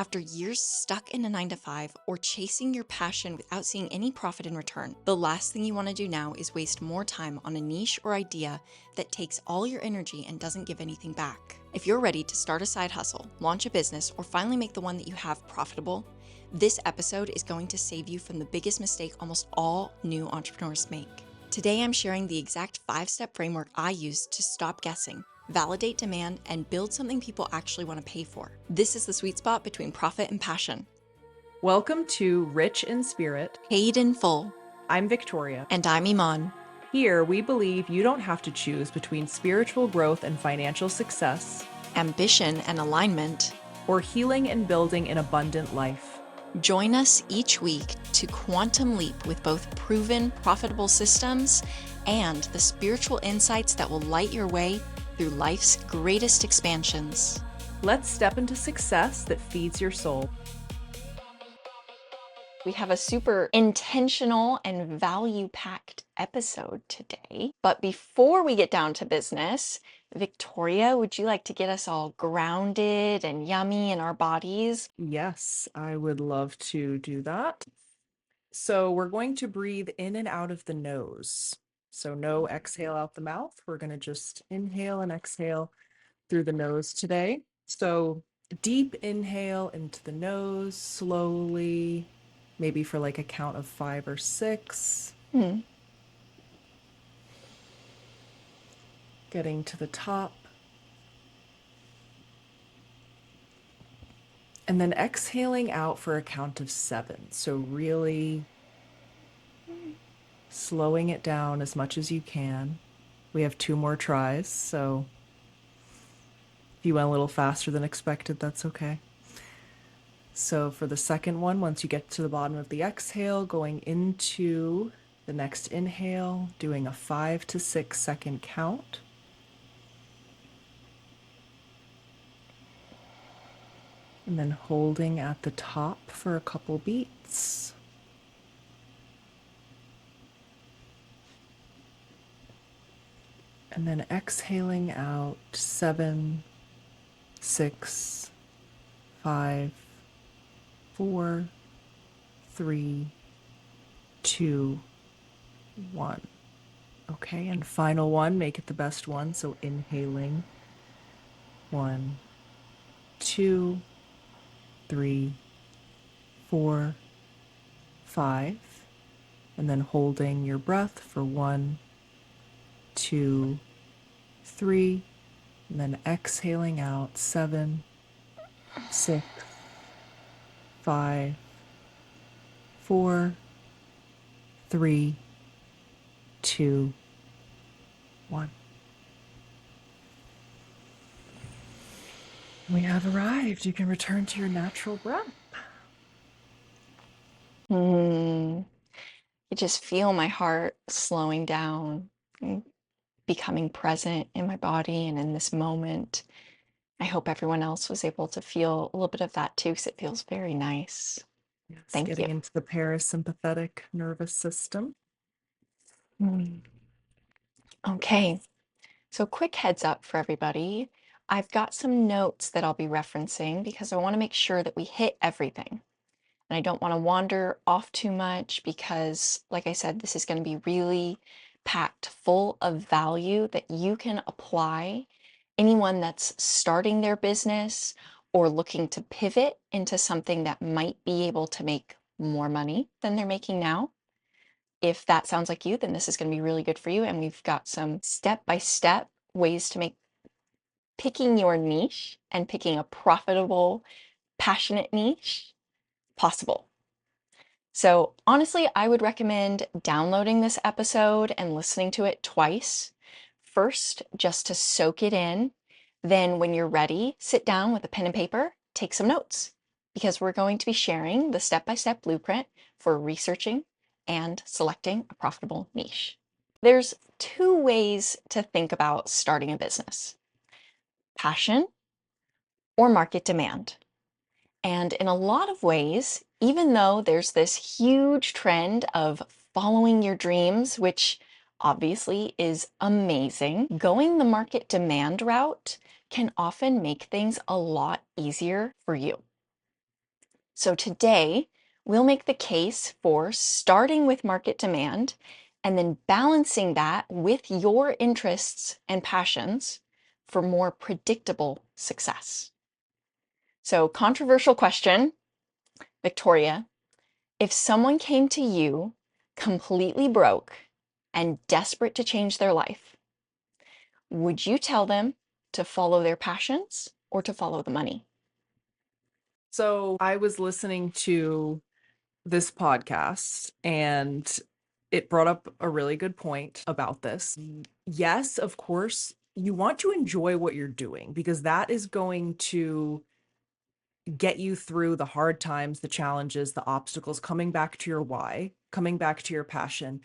After years stuck in a 9 to 5 or chasing your passion without seeing any profit in return, the last thing you want to do now is waste more time on a niche or idea that takes all your energy and doesn't give anything back. If you're ready to start a side hustle, launch a business, or finally make the one that you have profitable, this episode is going to save you from the biggest mistake almost all new entrepreneurs make. Today, I'm sharing the exact 5-step framework I use to stop guessing, validate demand, and build something people actually want to pay for. This is the sweet spot between profit and passion. Welcome to Rich in Spirit. Paid in full. I'm Victoria. And I'm Eimanne. Here, we believe you don't have to choose between spiritual growth and financial success, Ambition and alignment. or healing and building an abundant life. Join us each week to quantum leap with both proven, profitable systems and the spiritual insights that will light your way through life's greatest expansions. Let's step into success that feeds your soul. We have a super intentional and value-packed episode today. But before we get down to business, Victoria, would you like to get us all grounded and yummy in our bodies? Yes, I would love to do that. So we're going to breathe in and out of the nose. So no exhale out the mouth. We're going to just inhale and exhale through the nose today. So deep inhale into the nose slowly, maybe for like a count of 5 or 6. Getting to the top. And then exhaling out for a count of 7. So really slowing it down as much as you can. We have 2 more tries, so if you went a little faster than expected, that's okay. So for the second one, once you get to the bottom of the exhale, going into the next inhale, doing a 5 to 6 second count. And then holding at the top for a couple beats. And then exhaling out 7, 6, 5, 4, 3, 2, 1. Okay, and final one, make it the best one. So inhaling 1, 2, 3, 4, 5, and then holding your breath for 1, 2, 3, and then exhaling out 7, 6, 5, 4, 3, 2, 1. We have arrived. You can return to your natural breath. I just feel my heart slowing down, and becoming present in my body and in this moment. I hope everyone else was able to feel a little bit of that too, because it feels very nice. Yes, Thank you. getting into the parasympathetic nervous system. Okay, so quick heads up for everybody. I've got some notes that I'll be referencing because I want to make sure that we hit everything. And I don't want to wander off too much because, like I said, this is going to be really packed full of value that you can apply. Anyone that's starting their business or looking to pivot into something that might be able to make more money than they're making now. If that sounds like you, then this is going to be really good for you. And we've got some step-by-step ways to make picking your niche and picking a profitable, passionate niche possible. So honestly, I would recommend downloading this episode and listening to it twice. First, just to soak it in. Then when you're ready, sit down with a pen and paper, take some notes, because we're going to be sharing the step-by-step blueprint for researching and selecting a profitable niche. There's 2 ways to think about starting a business: passion or market demand. And in a lot of ways, even though there's this huge trend of following your dreams, which obviously is amazing, going the market demand route can often make things a lot easier for you. So today, we'll make the case for starting with market demand and then balancing that with your interests and passions for more predictable success. So, controversial question, Victoria. If someone came to you completely broke and desperate to change their life, would you tell them to follow their passions or to follow the money? So I was listening to this podcast and it brought up a really good point about this. Yes, of course, you want to enjoy what you're doing because that is going to get you through the hard times, the challenges, the obstacles, coming back to your why, coming back to your passion.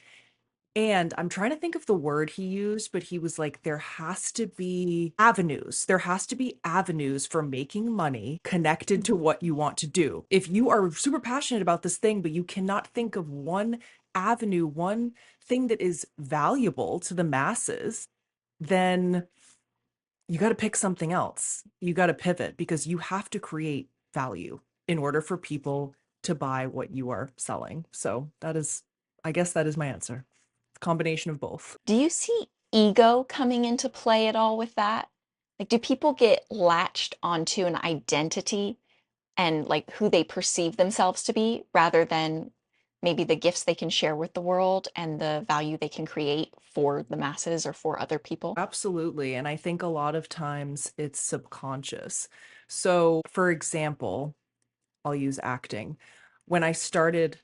And I'm trying to think of the word he used, but he was like, there has to be avenues. There has to be avenues for making money connected to Mhm. what you want to do. If you are super passionate about this thing, but you cannot think of one avenue, one thing that is valuable to the masses, then you got to pick something else. You got to pivot because you have to create value in order for people to buy what you are selling. So that is, I guess that is my answer. Combination of both. Do you see ego coming into play at all with that? Like, do people get latched onto an identity and like who they perceive themselves to be rather than maybe the gifts they can share with the world and the value they can create for the masses or for other people? Absolutely. And I think a lot of times it's subconscious. So, for example, I'll use acting. When I started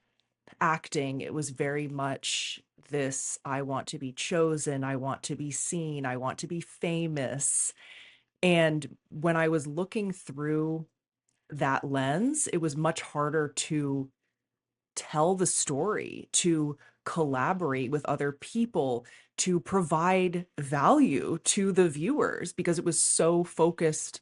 acting, it was very much this I want to be chosen, I want to be seen, I want to be famous. And when I was looking through that lens, it was much harder to tell the story, to collaborate with other people, to provide value to the viewers because it was so focused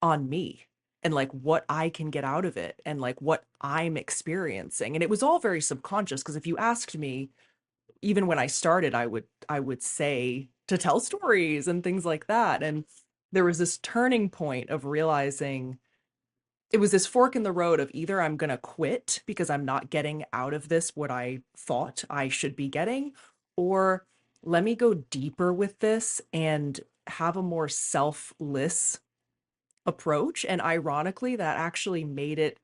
on me and like what I can get out of it and like what I'm experiencing. And it was all very subconscious because if you asked me, even when I started, I would say to tell stories and things like that. And there was this turning point of realizing it was this fork in the road of either I'm going to quit because I'm not getting out of this what I thought I should be getting, or let me go deeper with this and have a more selfless approach. And ironically, that actually made it,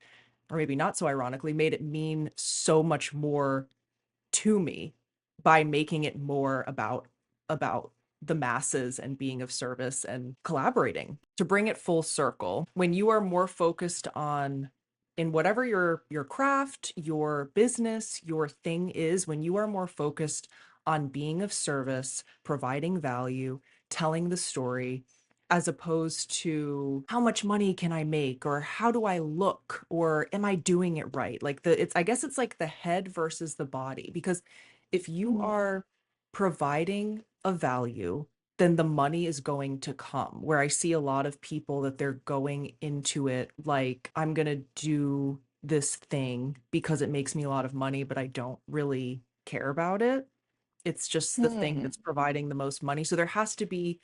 or maybe not so ironically, made it mean so much more to me by making it more about the masses and being of service and collaborating. To bring it full circle, when you are more focused on in whatever your craft, your business, your thing is, when you are more focused on being of service, providing value, telling the story, as opposed to how much money can I make or how do I look or am I doing it right? Like it's I guess it's like the head versus the body because if you Mhm. are providing a value, then the money is going to come. Where I see a lot of people that they're going into it like I'm going to do this thing because it makes me a lot of money, but I don't really care about it. It's just the thing Hmm. that's providing the most money. So there has to be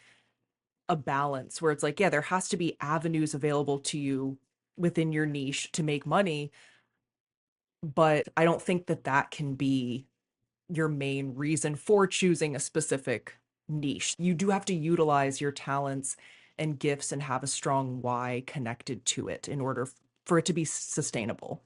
a balance where it's like, yeah, there has to be avenues available to you within your niche to make money, but I don't think that that can be your main reason for choosing a specific niche. You do have to utilize your talents and gifts and have a strong why connected to it in order for it to be sustainable.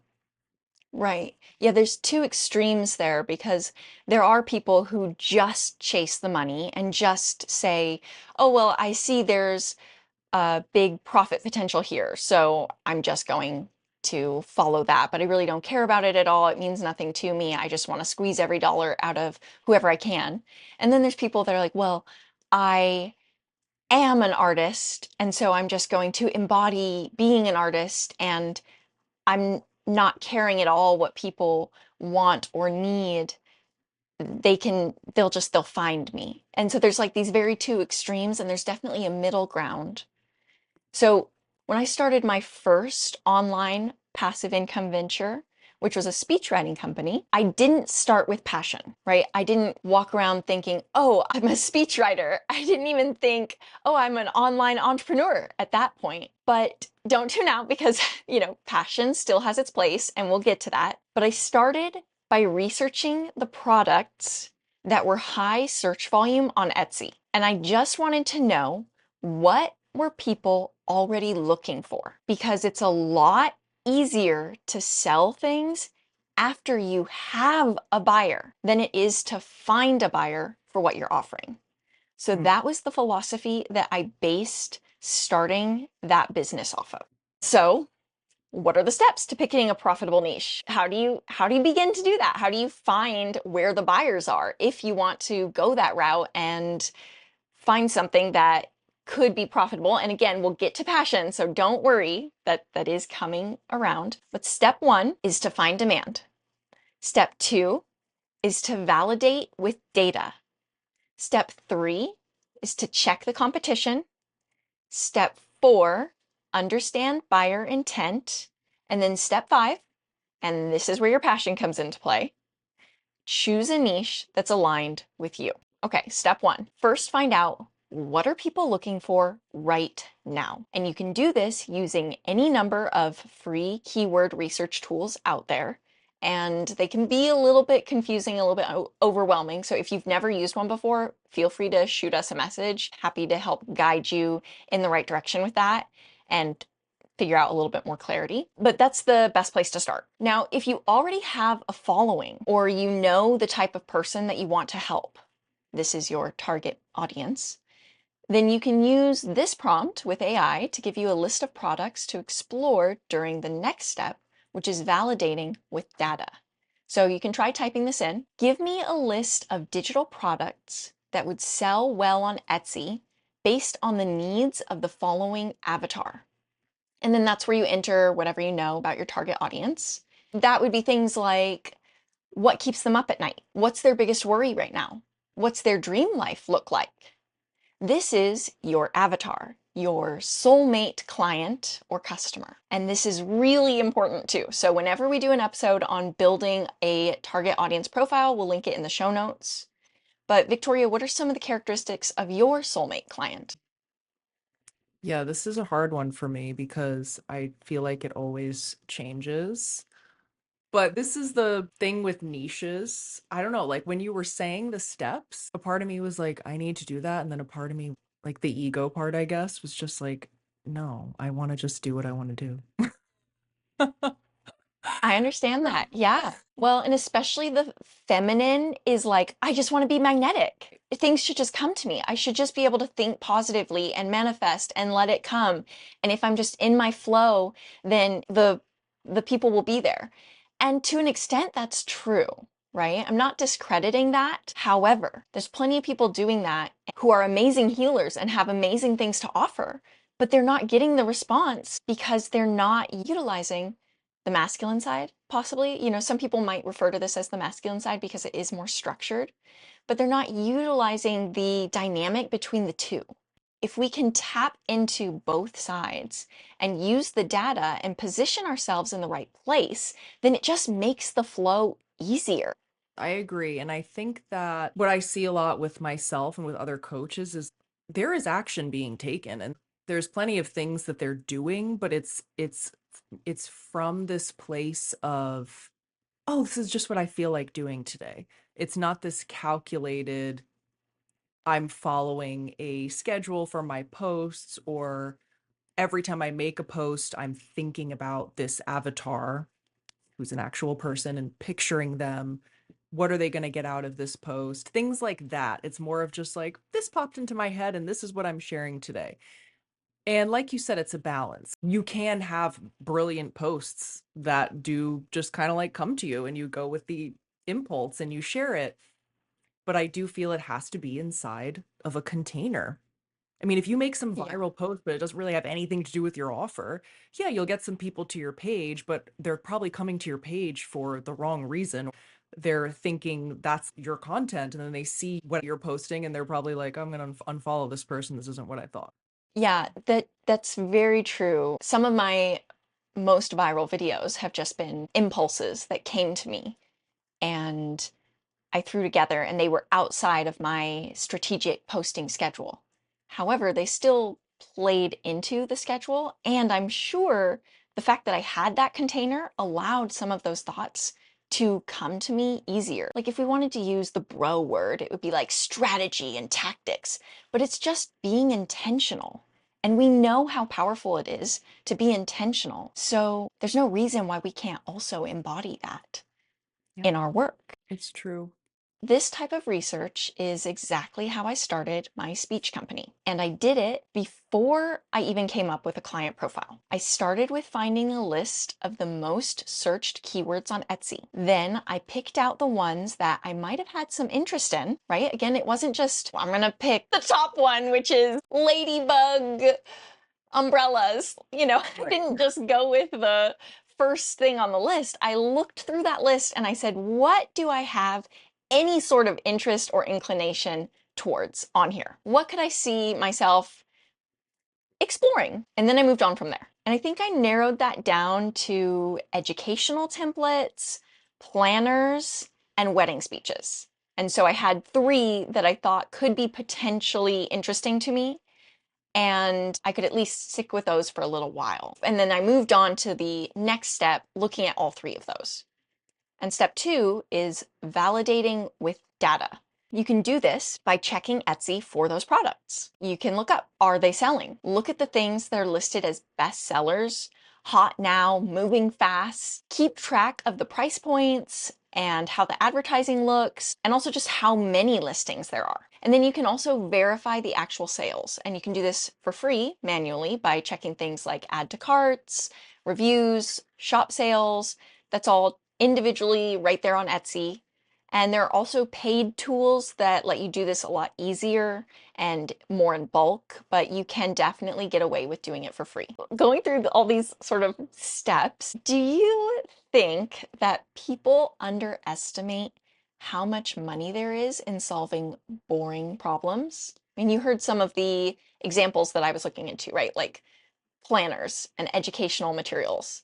Right. Yeah, there's two extremes there because there are people who just chase the money and just say, oh, well, I see there's a big profit potential here, so I'm just going to follow that, but I really don't care about it at all. It means nothing to me. I just want to squeeze every dollar out of whoever I can. And then there's people that are like, well, I am an artist, and so I'm just going to embody being an artist, and I'm not caring at all what people want or need. They'll find me. And so there's like these very two extremes, and there's definitely a middle ground. So when I started my first online passive income venture, which was a speech writing company, I didn't start with passion, right? I didn't walk around thinking, oh, I'm a speechwriter. I didn't even think, oh, I'm an online entrepreneur at that point. But don't tune out because, passion still has its place and we'll get to that. But I started by researching the products that were high search volume on Etsy. And I just wanted to know, what were people already looking for? Because it's a lot easier to sell things after you have a buyer than it is to find a buyer for what you're offering. So Mm. that was the philosophy that I based starting that business off of. So, what are the steps to picking a profitable niche? How do you begin to do that? How do you find where the buyers are if you want to go that route and find something that could be profitable? And again, we'll get to passion, so don't worry, that is coming around. But step 1 is to find demand. Step 2 is to validate with data. Step 3 is to check the competition. Step 4, understand buyer intent. And then step 5, and this is where your passion comes into play, choose a niche that's aligned with you. Okay, step 1, first find out, what are people looking for right now? And you can do this using any number of free keyword research tools out there. And they can be a little bit confusing, a little bit overwhelming. So if you've never used one before, feel free to shoot us a message. Happy to help guide you in the right direction with that and figure out a little bit more clarity. But that's the best place to start. Now, if you already have a following or you know the type of person that you want to help, this is your target audience, then you can use this prompt with AI to give you a list of products to explore during the next step, which is validating with data. So you can try typing this in. Give me a list of digital products that would sell well on Etsy based on the needs of the following avatar. And then that's where you enter whatever you know about your target audience. That would be things like, what keeps them up at night? What's their biggest worry right now? What's their dream life look like? This is your avatar, your soulmate client or customer. And this is really important too. So whenever we do an episode on building a target audience profile, we'll link it in the show notes. But Victoria, what are some of the characteristics of your soulmate client? Yeah, this is a hard one for me because I feel like it always changes. But this is the thing with niches. I don't know, like when you were saying the steps, a part of me was like, I need to do that. And then a part of me, like the ego part, I guess, was just like, no, I want to just do what I want to do. I understand that. Yeah. Well, and especially the feminine is like, I just want to be magnetic. Things should just come to me. I should just be able to think positively and manifest and let it come. And if I'm just in my flow, then the people will be there. And to an extent, that's true, right? I'm not discrediting that. However, there's plenty of people doing that who are amazing healers and have amazing things to offer, but they're not getting the response because they're not utilizing the masculine side, possibly. Some people might refer to this as the masculine side because it is more structured, but they're not utilizing the dynamic between the two. If we can tap into both sides and use the data and position ourselves in the right place, then it just makes the flow easier. I agree. And I think that what I see a lot with myself and with other coaches is there is action being taken and there's plenty of things that they're doing, but it's from this place of, oh, this is just what I feel like doing today. It's not this calculated, I'm following a schedule for my posts, or every time I make a post, I'm thinking about this avatar who's an actual person and picturing them. What are they going to get out of this post? Things like that. It's more of just like, this popped into my head and this is what I'm sharing today. And like you said, it's a balance. You can have brilliant posts that do just kind of like come to you and you go with the impulse and you share it. But I do feel it has to be inside of a container. I mean, if you make some Yeah. viral post, but it doesn't really have anything to do with your offer, yeah, you'll get some people to your page, but they're probably coming to your page for the wrong reason. They're thinking that's your content, and then they see what you're posting, and they're probably like, I'm going to unfollow this person. This isn't what I thought. Yeah, that's very true. Some of my most viral videos have just been impulses that came to me and I threw together, and they were outside of my strategic posting schedule. However, they still played into the schedule. And I'm sure the fact that I had that container allowed some of those thoughts to come to me easier. Like if we wanted to use the bro word, it would be like strategy and tactics, but it's just being intentional. And we know how powerful it is to be intentional. So there's no reason why we can't also embody that Yeah, in our work. it's true. This type of research is exactly how I started my speech company. And I did it before I even came up with a client profile. I started with finding a list of the most searched keywords on Etsy. Then I picked out the ones that I might have had some interest in, right? Again, it wasn't just, well, I'm gonna pick the top one, which is ladybug umbrellas. I Right. didn't just go with the first thing on the list. I looked through that list and I said, what do I have any sort of interest or inclination towards on here? What could I see myself exploring? And then I moved on from there. And I think I narrowed that down to educational templates, planners, and wedding speeches. And so I had three that I thought could be potentially interesting to me, and I could at least stick with those for a little while. And then I moved on to the next step, looking at all three of those. And step two is validating with data. You can do this by checking Etsy for those products. You can look up, are they selling? Look at the things that are listed as best sellers, hot now, moving fast. Keep track of the price points and how the advertising looks, and also just how many listings there are. And then you can also verify the actual sales. And you can do this for free manually by checking things like add to carts, reviews, shop sales. That's all individually right there on Etsy. And there are also paid tools that let you do this a lot easier and more in bulk, but you can definitely get away with doing it for free. Going through all these sort of steps, do you think that people underestimate how much money there is in solving boring problems? I mean, you heard some of the examples that I was looking into, right? Like planners and educational materials.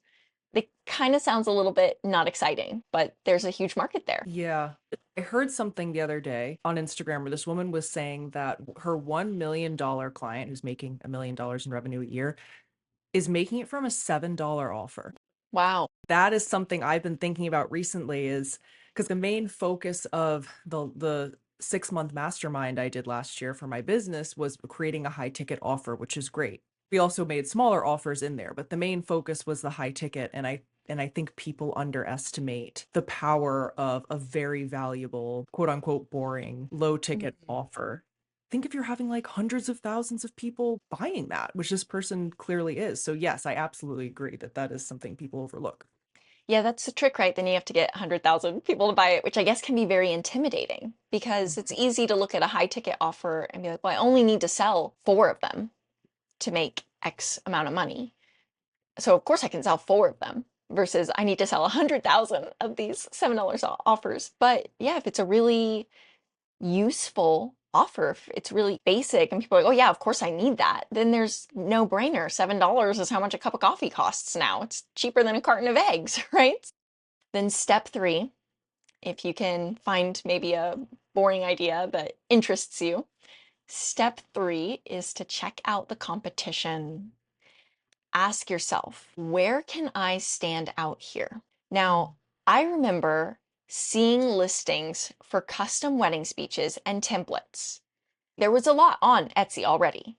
It kind of sounds a little bit not exciting, but there's a huge market there. Yeah. I heard something the other day on Instagram where this woman was saying that her $1 million client, who's making $1 million in revenue a year, is making it from a $7 offer. Wow. That is something I've been thinking about recently, is because the main focus of the 6-month mastermind I did last year for my business was creating a high ticket offer, which is great. We also made smaller offers in there, but the main focus was the high ticket. And I think people underestimate the power of a very valuable, quote unquote, boring, low ticket Mhm. offer. Think if you're having like hundreds of thousands of people buying that, which this person clearly is. So yes, I absolutely agree that that is something people overlook. Yeah, that's the trick, right? Then you have to get 100,000 people to buy it, which I guess can be very intimidating because it's Mhm. easy to look at a high ticket offer and be like, well, I only need to sell four of them to make X amount of money. So of course I can sell four of them versus I need to sell 100,000 of these $7 offers. But yeah, if it's a really useful offer, if it's really basic and people are like, oh yeah, of course I need that, then there's no brainer. $7 is how much a cup of coffee costs now. It's cheaper than a carton of eggs, right? Then step three, if you can find maybe a boring idea that interests you, step three is to check out the competition. Ask yourself, where can I stand out here? Now, I remember seeing listings for custom wedding speeches and templates. There was a lot on Etsy already,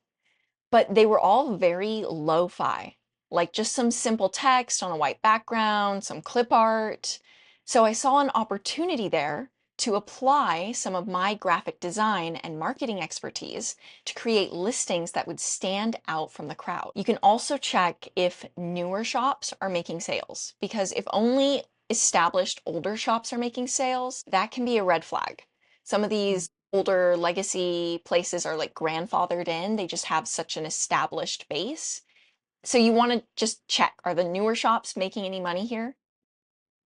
but they were all very lo-fi, like just some simple text on a white background, some clip art. So I saw an opportunity there to apply some of my graphic design and marketing expertise to create listings that would stand out from the crowd. You can also check if newer shops are making sales, because if only established older shops are making sales, that can be a red flag. Some of these older legacy places are like grandfathered in. They just have such an established base. So you want to just check, are the newer shops making any money here?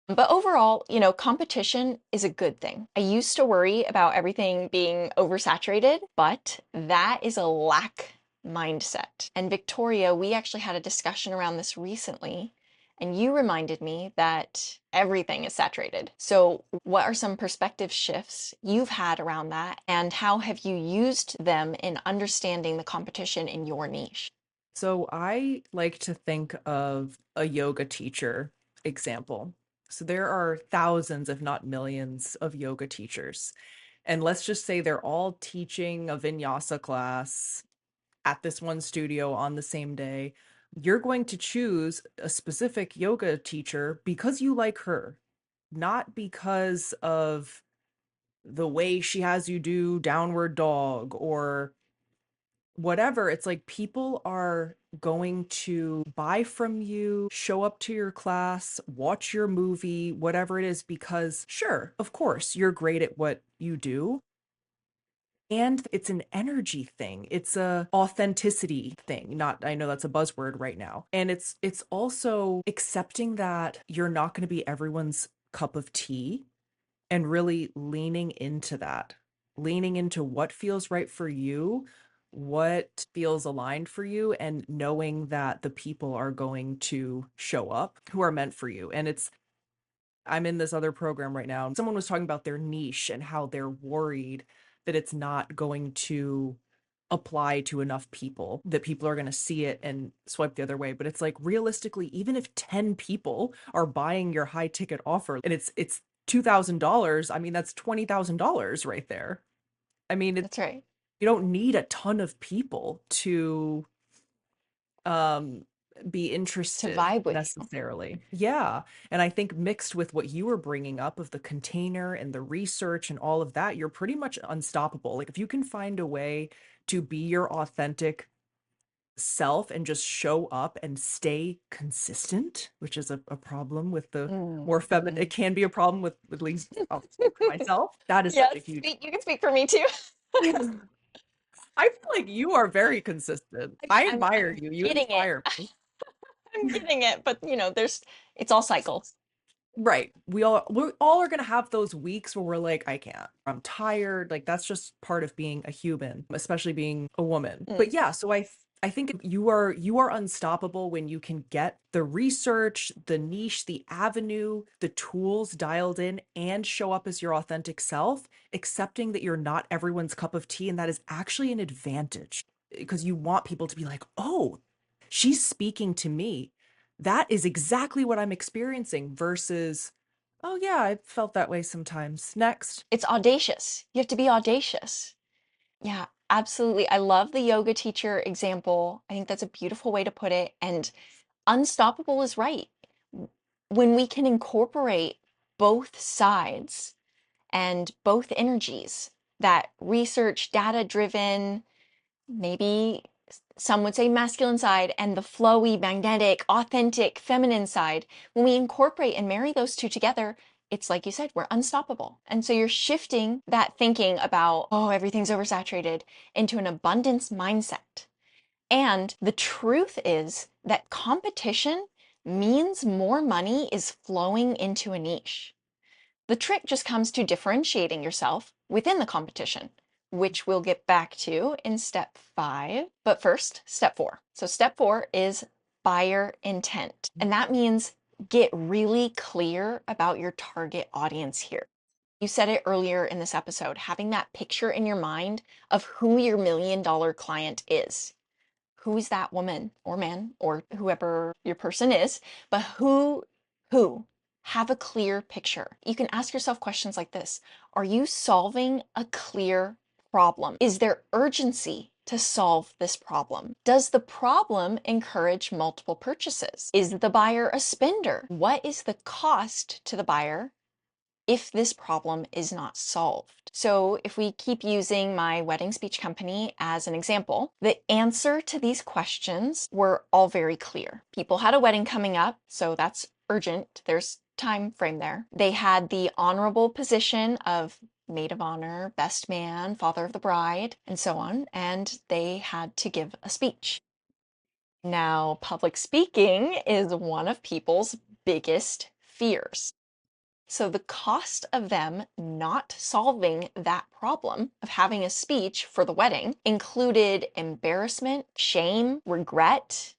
But overall, competition is a good thing. I used to worry about everything being oversaturated, but that is a lack mindset. And Victoria, we actually had a discussion around this recently, And you reminded me that everything is saturated. So, what are some perspective shifts you've had around that, and how have you used them in understanding the competition in your niche? So I like to think of a yoga teacher example. So there are thousands, if not millions, of yoga teachers. And let's just say they're all teaching a vinyasa class at this one studio on the same day. You're going to choose a specific yoga teacher because you like her, not because of the way she has you do downward dog or whatever. It's like people are going to buy from you, show up to your class, watch your movie, whatever it is, because sure, of course, you're great at what you do. And it's an energy thing. It's a authenticity thing. Not, I know that's a buzzword right now. And it's also accepting that you're not going to be everyone's cup of tea and really leaning into that, leaning into what feels right for you, what feels aligned for you, and knowing that the people are going to show up who are meant for you. And I'm in this other program right now. Someone was talking about their niche and how they're worried that it's not going to apply to enough people, that people are going to see it and swipe the other way. But it's like realistically, even if 10 people are buying your high ticket offer and it's $2,000, I mean, that's $20,000 right there. I mean, That's right. you don't need a ton of people to um be To interested vibe with you. necessarily. Yeah. And I think mixed with what you were bringing up of the container and the research and all of that, you're pretty much unstoppable. Like if you can find a way to be your authentic self and just show up and stay consistent, which is a problem with the more feminine, it Mhm. can be a problem with at least I'll speak for myself. That is such Yes, a huge you can speak for me too. I feel like you are very consistent. I admire I'm you. You getting it. inspire me. I'm getting it, but it's all cycles. Right. We all are gonna have those weeks where we're like, I can't. I'm tired. Like that's just part of being a human, especially being a woman. But Mm. yeah, so I think you are unstoppable when you can get the research, the niche, the avenue, the tools dialed in and show up as your authentic self, accepting that you're not everyone's cup of tea and that is actually an advantage because you want people to be like, "Oh, she's speaking to me. That is exactly what I'm experiencing versus, oh yeah, I felt that way sometimes. Next. It's audacious. You have to be audacious. Yeah, absolutely. I love the yoga teacher example. I think that's a beautiful way to put it. And unstoppable is right. When we can incorporate both sides and both energies, that research, data driven, maybe some would say masculine side, and the flowy, magnetic, authentic, feminine side, when we incorporate and marry those two together, it's like you said, we're unstoppable. And so you're shifting that thinking about, oh, everything's oversaturated into an abundance mindset. And the truth is that competition means more money is flowing into a niche. The trick just comes to differentiating yourself within the competition, which we'll get back to in step 5. But first, step 4. So, step 4 is buyer intent. And that means get really clear about your target audience here. You said it earlier in this episode, having that picture in your mind of who your $1 million client is. Who is that woman or man or whoever your person is, but who have a clear picture. You can ask yourself questions like this. Are you solving a clear problem? Is there urgency to solve this problem? Does the problem encourage multiple purchases? Is the buyer a spender? What is the cost to the buyer if this problem is not solved? So if we keep using my wedding speech company as an example, the answer to these questions were all very clear. People had a wedding coming up, so that's urgent. There's time frame there. They had the honorable position of maid of honor, best man, father of the bride, and so on, and they had to give a speech. Now, public speaking is one of people's biggest fears. So the cost of them not solving that problem of having a speech for the wedding included embarrassment, shame, regret,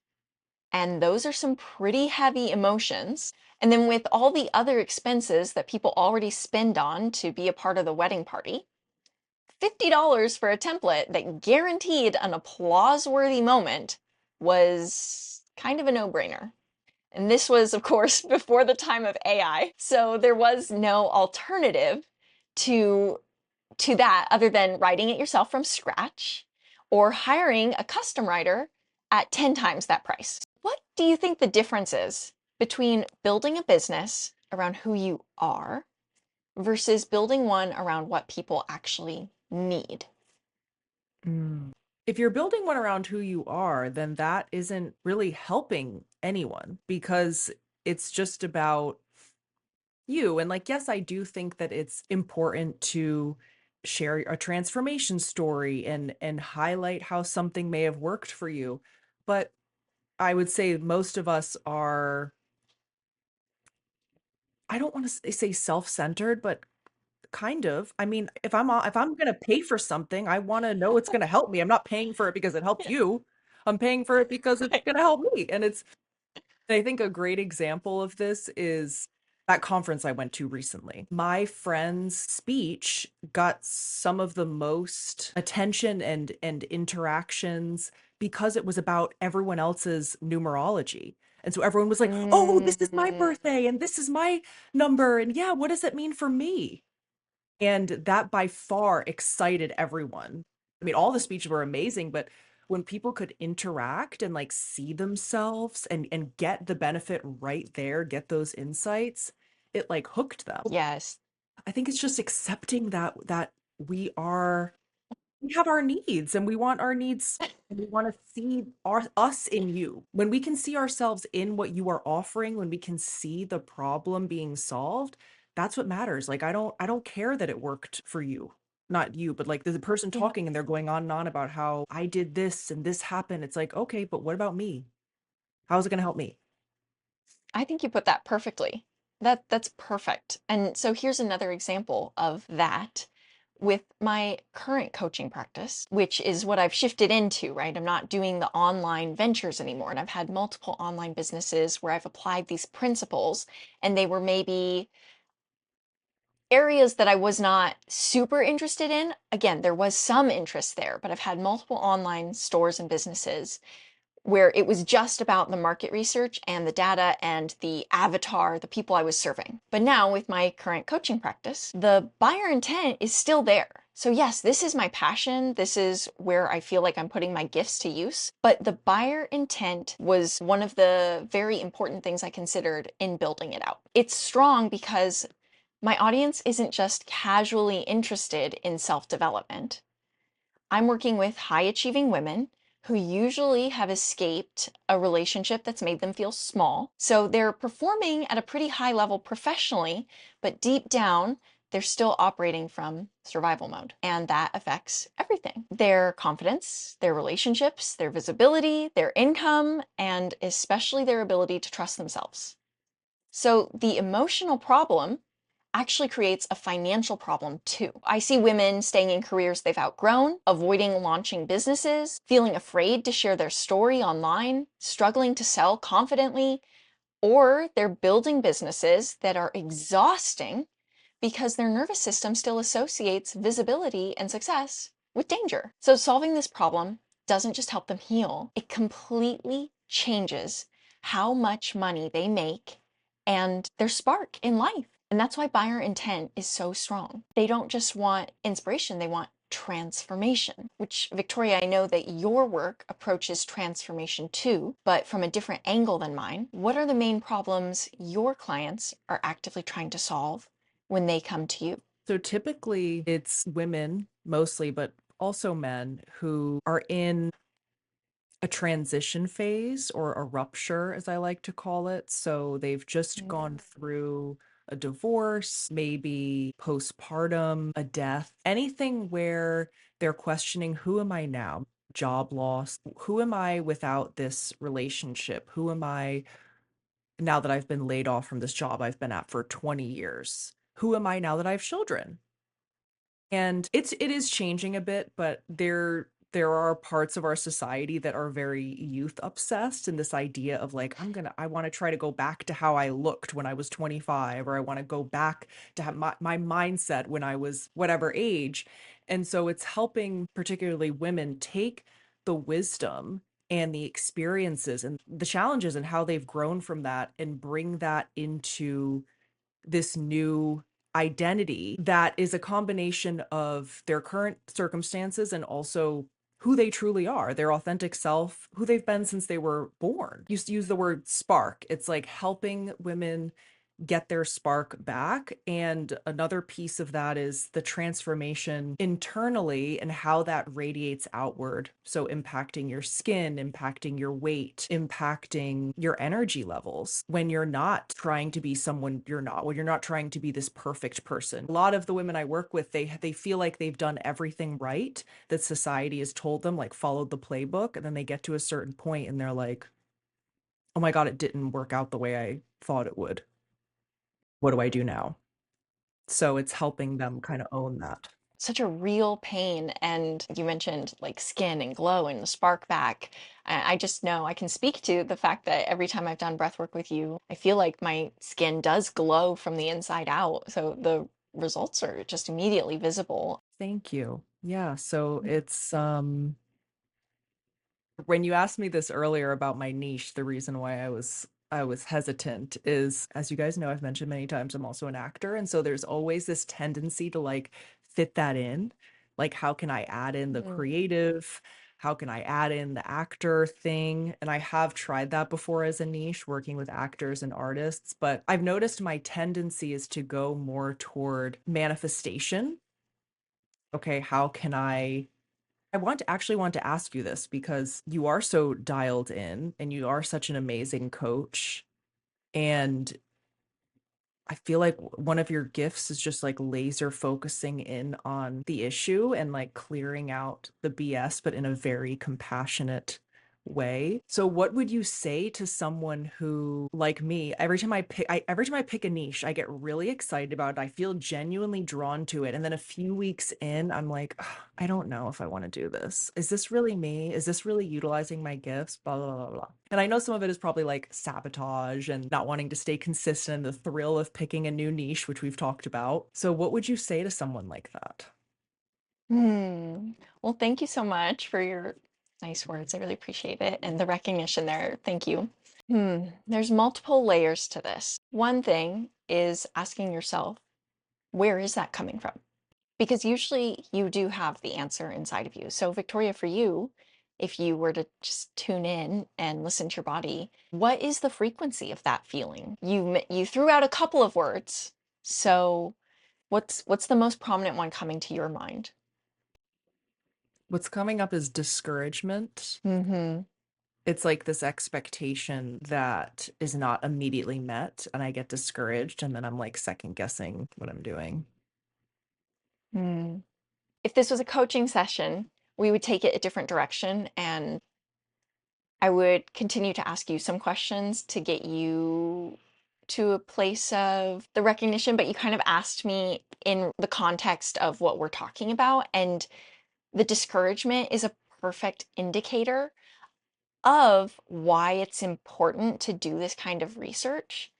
And those are some pretty heavy emotions. And then with all the other expenses that people already spend on to be a part of the wedding party, $50 for a template that guaranteed an applause-worthy moment was kind of a no-brainer. And this was, of course, before the time of AI. So there was no alternative to that other than writing it yourself from scratch or hiring a custom writer at 10 times that price. What do you think the difference is between building a business around who you are versus building one around what people actually need? Mm. If you're building one around who you are, then that isn't really helping anyone because it's just about you. And like, yes, I do think that it's important to share a transformation story and highlight how something may have worked for you. But I would say most of us are, I don't want to say self-centered, but kind of. I mean, if I'm gonna pay for something, I want to know it's gonna help me. I'm not paying for it because it helped you. I'm paying for it because it's Right. gonna help me. And I think a great example of this is that conference I went to recently. My friend's speech got some of the most attention and interactions because it was about everyone else's numerology. And so everyone was like, "Oh, this is my Mm, birthday and this is my number and yeah, what does it mean for me?" And that by far excited everyone. I mean, all the speeches were amazing, but when people could interact and like see themselves and get the benefit right there, get those insights, it like hooked them. yes. I think it's just accepting that we have our needs and we want our needs and we want to see us in you. When we can see ourselves in what you are offering, when we can see the problem being solved, that's what matters. Like I don't care that it worked for you. Not you, but like the person Yeah. talking and they're going on and on about how I did this and this happened. It's like, okay, but what about me? How is it going to help me? I think you put that perfectly. That's perfect. And so here's another example of that with my current coaching practice, which is what I've shifted into, right? I'm not doing the online ventures anymore. And I've had multiple online businesses where I've applied these principles and they were maybe areas that I was not super interested in. Again, there was some interest there, but I've had multiple online stores and businesses where it was just about the market research and the data and the avatar, the people I was serving. But now with my current coaching practice, the buyer intent is still there. So yes, this is my passion. This is where I feel like I'm putting my gifts to use. But the buyer intent was one of the very important things I considered in building it out. It's strong because my audience isn't just casually interested in self-development. I'm working with high achieving women who usually have escaped a relationship that's made them feel small. So they're performing at a pretty high level professionally, but deep down, they're still operating from survival mode. And that affects everything: their confidence, their relationships, their visibility, their income, and especially their ability to trust themselves. So the emotional problem actually creates a financial problem too. I see women staying in careers they've outgrown, avoiding launching businesses, feeling afraid to share their story online, struggling to sell confidently, or they're building businesses that are exhausting because their nervous system still associates visibility and success with danger. So solving this problem doesn't just help them heal, it completely changes how much money they make and their spark in life. And that's why buyer intent is so strong. They don't just want inspiration, they want transformation, which, Victoria, I know that your work approaches transformation too, but from a different angle than mine. What are the main problems your clients are actively trying to solve when they come to you? So typically it's women mostly, but also men who are in a transition phase or a rupture, as I like to call it. So they've just gone through a divorce, maybe postpartum, a death, anything where they're questioning, who am I now? Job loss. Who am I without this relationship? Who am I now that I've been laid off from this job I've been at for 20 years? Who am I now that I have children? And it is changing a bit, but there are parts of our society that are very youth obsessed, and this idea of like, I want to try to go back to how I looked when I was 25, or I want to go back to have my mindset when I was whatever age. And so it's helping particularly women take the wisdom and the experiences and the challenges and how they've grown from that and bring that into this new identity that is a combination of their current circumstances and also who they truly are, their authentic self, who they've been since they were born. Used to use the word spark. It's like helping women get their spark back. And another piece of that is the transformation internally and how that radiates outward. So, impacting your skin, impacting your weight, impacting your energy levels when you're not trying to be someone you're not, when you're not trying to be this perfect person. A lot of the women I work with, they feel like they've done everything right that society has told them, like followed the playbook. And then they get to a certain point and they're like, oh my God, it didn't work out the way I thought it would. What do I do now? So it's helping them kind of own that. Such a real pain. And you mentioned like skin and glow and the spark back. I just know I can speak to the fact that every time I've done breath work with you, I feel like my skin does glow from the inside out. So the results are just immediately visible. Thank you. Yeah, so it's when you asked me this earlier about my niche, the reason why I was hesitant is, as you guys know, I've mentioned many times, I'm also an actor, and so there's always this tendency to like fit that in. Like, how can I add in the Mm. creative? How can I add in the actor thing? And I have tried that before as a niche, working with actors and artists, but I've noticed my tendency is to go more toward manifestation. Okay, how can I want to ask you this because you are so dialed in and you are such an amazing coach. And I feel like one of your gifts is just like laser focusing in on the issue and like clearing out the BS, but in a very compassionate way. So what would you say to someone who, like me, every time I pick a niche, I get really excited about it. I feel genuinely drawn to it. And then a few weeks in, I'm like, "Ugh, I don't know if I want to do this. Is this really me? Is this really utilizing my gifts? Blah, blah, blah, blah." And I know some of it is probably like sabotage and not wanting to stay consistent and the thrill of picking a new niche, which we've talked about. So what would you say to someone like that? Hmm. Well, thank you so much for your nice words. I really appreciate it. And the recognition there. Thank you. There's multiple layers to this. One thing is asking yourself, where is that coming from? Because usually you do have the answer inside of you. So, Victoria, for you, if you were to just tune in and listen to your body, what is the frequency of that feeling? You threw out a couple of words. So, what's the most prominent one coming to your mind? What's coming up is discouragement. Mm-hmm. It's like this expectation that is not immediately met, and I get discouraged, and then I'm like second guessing what I'm doing. Mm. If this was a coaching session, we would take it a different direction and I would continue to ask you some questions to get you to a place of the recognition, but you kind of asked me in the context of what we're talking about. And the discouragement is a perfect indicator of why it's important to do this kind of research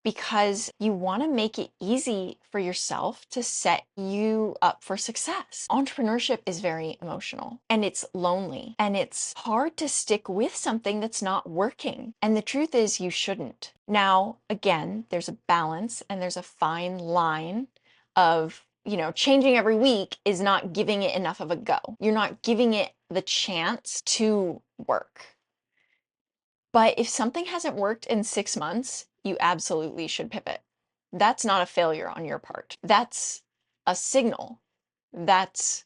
because you want to make it easy for yourself to set you up for success. Entrepreneurship is very emotional and it's lonely and it's hard to stick with something that's not working. And the truth is, you shouldn't. Now, again, there's a balance and there's a fine line of changing every week is not giving it enough of a go. You're not giving it the chance to work. But if something hasn't worked in 6 months, you absolutely should pivot. That's not a failure on your part. That's a signal. That's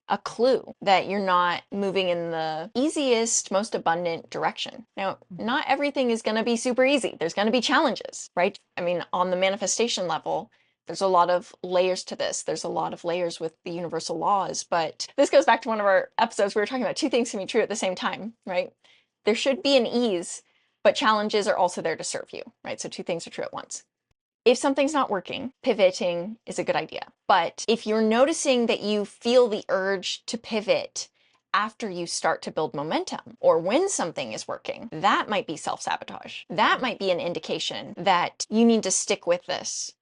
a clue that you're not moving in the easiest, most abundant direction. Now, not everything is going to be super easy. There's going to be challenges, right? I mean, on the manifestation level, there's a lot of layers to this. There's a lot of layers with the universal laws, but this goes back to one of our episodes. We were talking about two things can be true at the same time, right? There should be an ease, but challenges are also there to serve you, right? So two things are true at once. If something's not working, pivoting is a good idea. But if you're noticing that you feel the urge to pivot after you start to build momentum or when something is working, that might be self-sabotage. That might be an indication that you need to stick with this,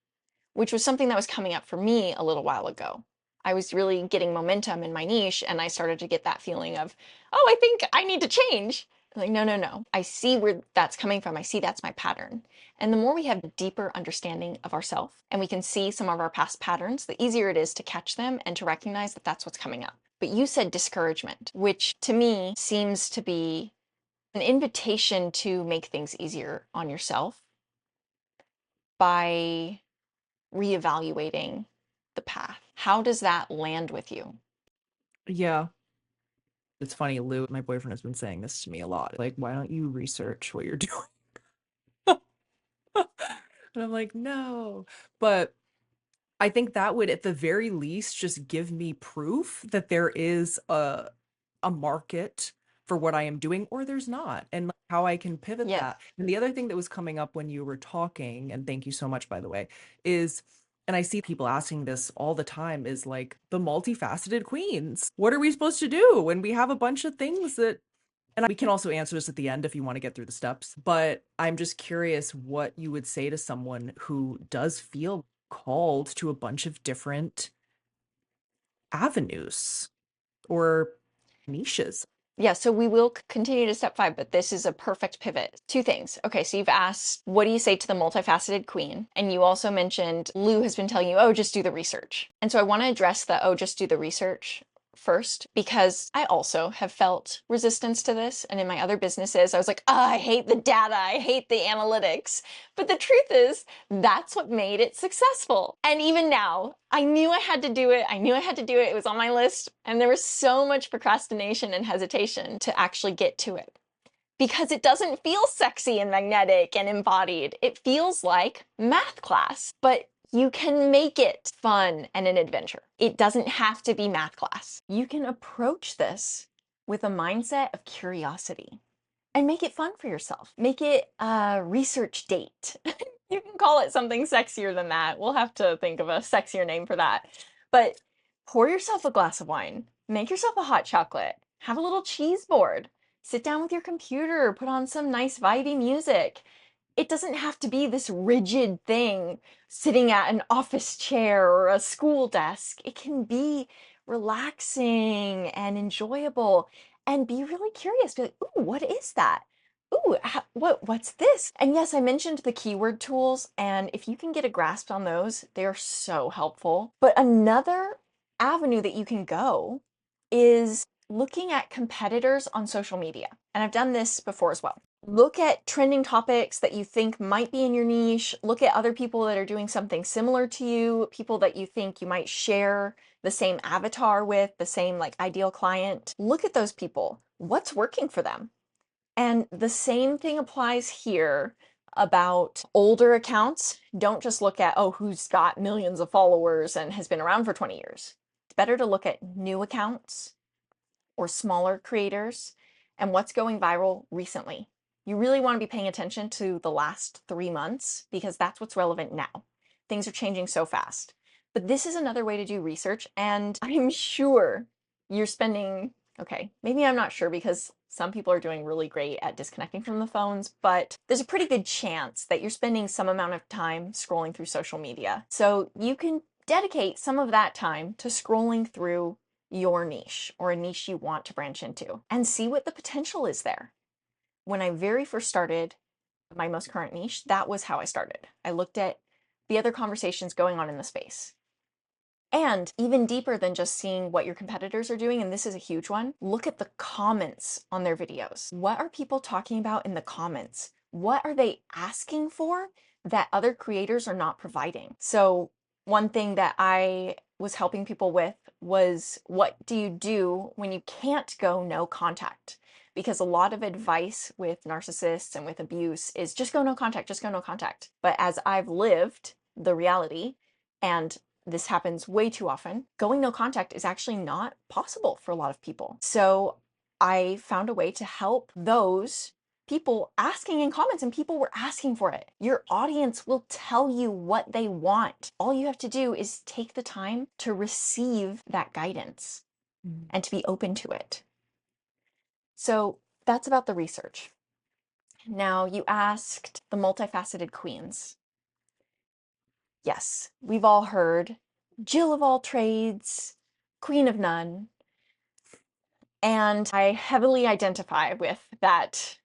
which was something that was coming up for me a little while ago. I was really getting momentum in my niche and I started to get that feeling of, oh, I think I need to change. Like, no, no, no. I see where that's coming from. I see that's my pattern. And the more we have a deeper understanding of ourselves and we can see some of our past patterns, the easier it is to catch them and to recognize that that's what's coming up. But you said discouragement, which to me seems to be an invitation to make things easier on yourself by reevaluating the path. How does that land with you? Yeah. It's funny, Lou, my boyfriend has been saying this to me a lot. Like, why don't you research what you're doing? And I'm like, no. But I think that would at the very least just give me proof that there is a market for what I am doing or there's not, and like, how I can pivot Yes. that. And the other thing that was coming up when you were talking, and thank you so much by the way, is and I see people asking this all the time is like the multifaceted queens. What are we supposed to do when we have a bunch of things that and we can also answer this at the end if you want to get through the steps, but I'm just curious what you would say to someone who does feel called to a bunch of different avenues or niches. Yeah, so we will continue to step 5, but this is a perfect pivot. Two things. Okay, so you've asked, what do you say to the multifaceted queen? And you also mentioned Lou has been telling you, oh, just do the research. And so I want to address the, oh, just do the research first, because I also have felt resistance to this. And in my other businesses, I was like, oh, I hate the data, I hate the analytics. But the truth is, that's what made it successful. And even now, I knew I had to do it. I knew I had to do it. It was on my list. And there was so much procrastination and hesitation to actually get to it because it doesn't feel sexy and magnetic and embodied. It feels like math class, but you can make it fun and an adventure. It doesn't have to be math class. You can approach this with a mindset of curiosity and make it fun for yourself. Make it a research date. You can call it something sexier than that. We'll have to think of a sexier name for that. But pour yourself a glass of wine, make yourself a hot chocolate, have a little cheese board, sit down with your computer, put on some nice vibey music. It doesn't have to be this rigid thing sitting at an office chair or a school desk. It can be relaxing and enjoyable and be really curious. Be like, ooh, what is that? Ooh, what's this? And yes, I mentioned the keyword tools, and if you can get a grasp on those, they're so helpful. But another avenue that you can go is looking at competitors on social media. And I've done this before as well. Look at trending topics that you think might be in your niche. Look at other people that are doing something similar to you, people that you think you might share the same avatar with, the same like ideal client. Look at those people. What's working for them? And the same thing applies here about older accounts. Don't just look at, oh, who's got millions of followers and has been around for 20 years. It's better to look at new accounts or smaller creators and what's going viral recently. You really want to be paying attention to the last 3 months because that's what's relevant now. Things are changing so fast. But this is another way to do research, and I'm sure you're spending, okay, maybe I'm not sure because some people are doing really great at disconnecting from the phones, but there's a pretty good chance that you're spending some amount of time scrolling through social media. So you can dedicate some of that time to scrolling through your niche or a niche you want to branch into and see what the potential is there. When I very first started my most current niche, that was how I started. I looked at the other conversations going on in the space. And even deeper than just seeing what your competitors are doing, and this is a huge one, look at the comments on their videos. What are people talking about in the comments? What are they asking for that other creators are not providing? So one thing that I was helping people with was, what do you do when you can't go no contact? Because a lot of advice with narcissists and with abuse is just go no contact, just go no contact. But as I've lived the reality, and this happens way too often, going no contact is actually not possible for a lot of people. So I found a way to help those people asking in comments, and people were asking for it. Your audience will tell you what they want. All you have to do is take the time to receive that guidance and to be open to it. So that's about the research. Now, you asked the multifaceted queens. Yes, we've all heard Jill of all trades, queen of none. And I heavily identify with that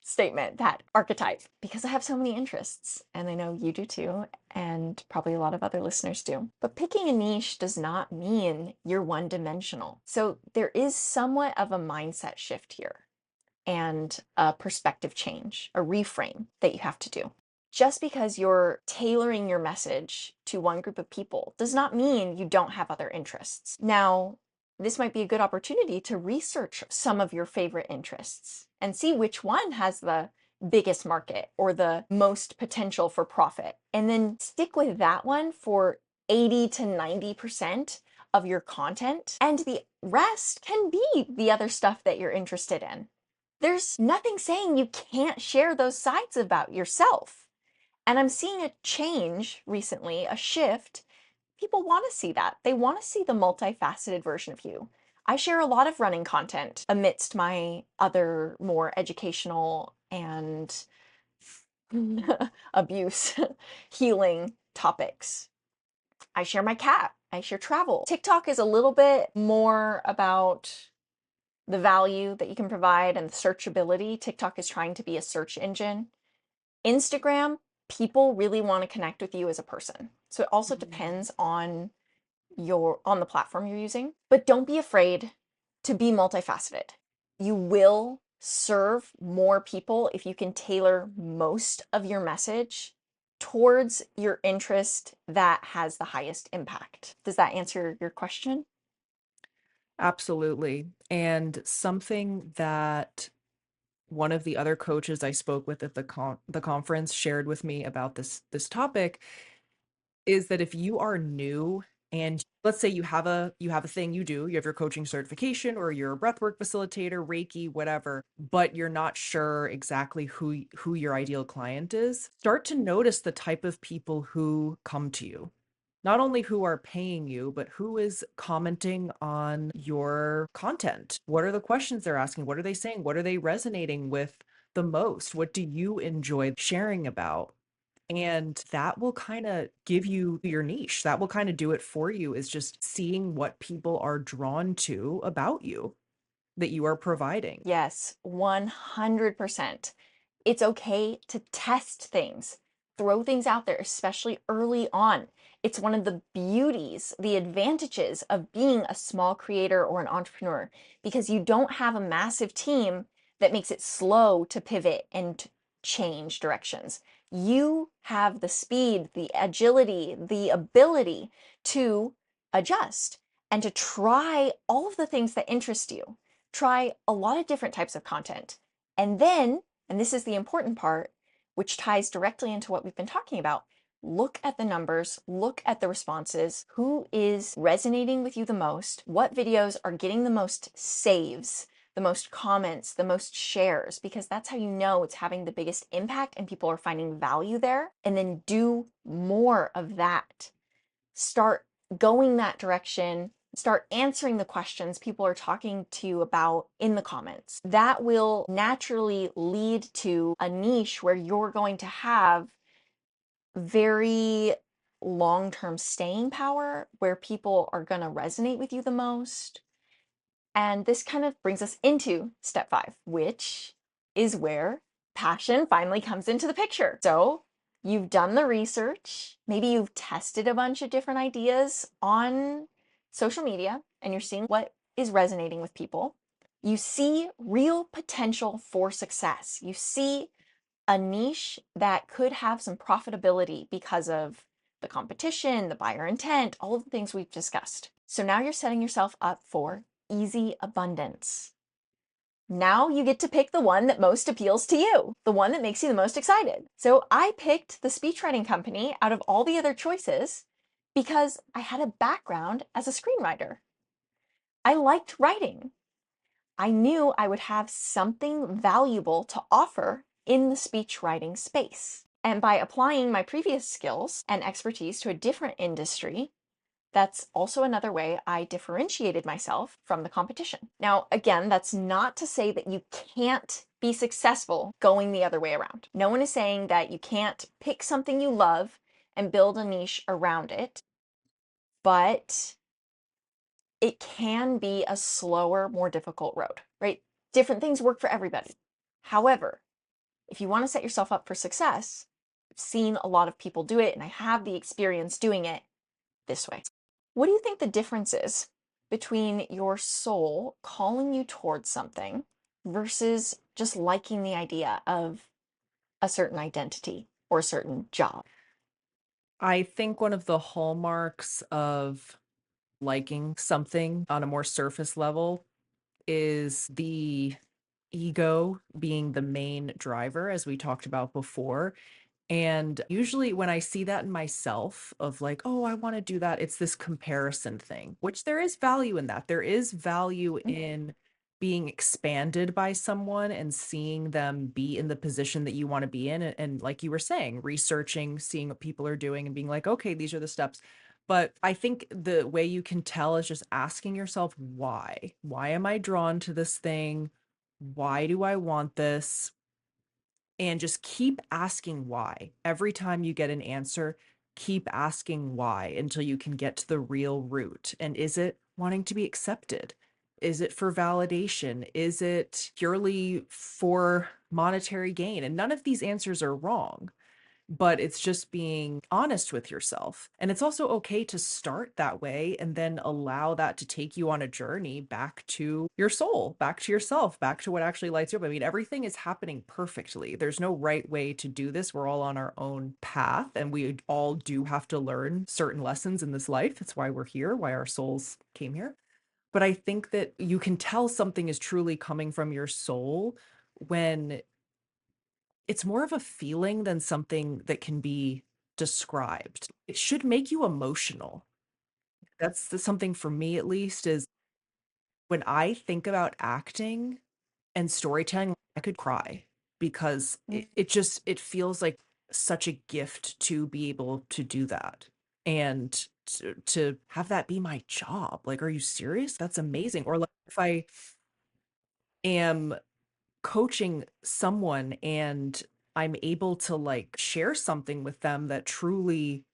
statement, that archetype, because I have so many interests. And I know you do too, and probably a lot of other listeners do. But picking a niche does not mean you're one-dimensional. So there is somewhat of a mindset shift here and a perspective change, a reframe that you have to do. Just because you're tailoring your message to one group of people does not mean you don't have other interests. Now, this might be a good opportunity to research some of your favorite interests and see which one has the biggest market or the most potential for profit, and then stick with that one for 80 to 90% of your content, and the rest can be the other stuff that you're interested in. There's nothing saying you can't share those sides about yourself. And I'm seeing a change recently, a shift. People want to see that. They want to see the multifaceted version of you. I share a lot of running content amidst my other more educational and abuse healing topics. I share my cat. I share travel. TikTok is a little bit more about the value that you can provide and the searchability. TikTok is trying to be a search engine. Instagram, people really want to connect with you as a person. So it also depends on the platform you're using. But don't be afraid to be multifaceted. You will serve more people if you can tailor most of your message towards your interest that has the highest impact. Does that answer your question? Absolutely. And something that one of the other coaches I spoke with at the conference shared with me about this topic is that if you are new and let's say you have a thing you do, you have your coaching certification or you're a breathwork facilitator, Reiki, whatever, but you're not sure exactly who your ideal client is, start to notice the type of people who come to you. Not only who are paying you, but who is commenting on your content. What are the questions they're asking? What are they saying? What are they resonating with the most? What do you enjoy sharing about? And that will kind of give you your niche. That will kind of do it for you, is just seeing what people are drawn to about you that you are providing. Yes, 100%. It's okay to test things, throw things out there, especially early on. It's one of the beauties, the advantages of being a small creator or an entrepreneur, because you don't have a massive team that makes it slow to pivot and change directions. You have the speed, the agility, the ability to adjust and to try all of the things that interest you. Try a lot of different types of content. And then, and this is the important part, which ties directly into what we've been talking about, look at the numbers, look at the responses, who is resonating with you the most, what videos are getting the most saves, the most comments, the most shares, because that's how you know it's having the biggest impact and people are finding value there. And then do more of that. Start going that direction. Start answering the questions people are talking to you about in the comments. That will naturally lead to a niche where you're going to have very long-term staying power, where people are going to resonate with you the most. And this kind of brings us into step 5, which is where passion finally comes into the picture. So you've done the research, maybe you've tested a bunch of different ideas on social media, and you're seeing what is resonating with people. You see real potential for success. You see a niche that could have some profitability because of the competition, the buyer intent, all of the things we've discussed. So now you're setting yourself up for easy abundance. Now you get to pick the one that most appeals to you, the one that makes you the most excited. So I picked the speechwriting company out of all the other choices because I had a background as a screenwriter. I liked writing. I knew I would have something valuable to offer in the speech writing space. And by applying my previous skills and expertise to a different industry, that's also another way I differentiated myself from the competition. Now, again, that's not to say that you can't be successful going the other way around. No one is saying that you can't pick something you love and build a niche around it, but it can be a slower, more difficult road, right? Different things work for everybody. However, if you want to set yourself up for success, I've seen a lot of people do it and I have the experience doing it this way. What do you think the difference is between your soul calling you towards something versus just liking the idea of a certain identity or a certain job? I think one of the hallmarks of liking something on a more surface level is the ego being the main driver, as we talked about before. And usually when I see that in myself of like, oh, I want to do that, it's this comparison thing, which there is value in that. There is value in being expanded by someone and seeing them be in the position that you want to be in. And like you were saying, researching, seeing what people are doing and being like, okay, these are the steps. But I think the way you can tell is just asking yourself, why? Why am I drawn to this thing? Why do I want this? And just keep asking why. Every time you get an answer, keep asking why until you can get to the real root. And is it wanting to be accepted? Is it for validation? Is it purely for monetary gain? And none of these answers are wrong, but it's just being honest with yourself. And it's also okay to start that way and then allow that to take you on a journey back to your soul, back to yourself, back to what actually lights you up. I mean, everything is happening perfectly. There's no right way to do this. We're all on our own path, and we all do have to learn certain lessons in this life. It's why we're here, why our souls came here. But I think that you can tell something is truly coming from your soul when it's more of a feeling than something that can be described. It should make you emotional. That's something for me at least is when I think about acting and storytelling, I could cry because it just it feels like such a gift to be able to do that and to have that be my job. Like, are you serious? That's amazing. Or like if I am coaching someone and I'm able to like share something with them that truly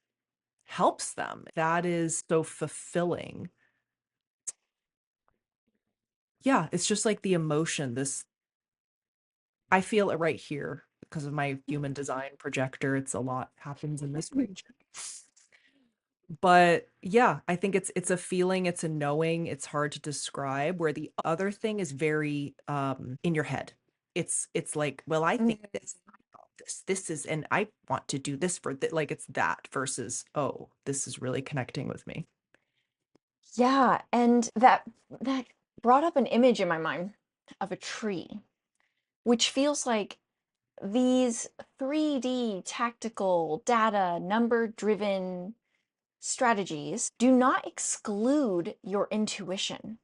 helps them. That is so fulfilling. Yeah, it's just like the emotion. This I feel it right here because of my human design projector. It's a lot happens in this region. But yeah, I think it's a feeling, it's a knowing, it's hard to describe, where the other thing is very in your head. It's like, well, I think this, I thought this is, and I want to do this for that. Like it's that versus, oh, this is really connecting with me. Yeah, and that brought up an image in my mind of a tree, which feels like these 3D tactical data number driven strategies do not exclude your intuition.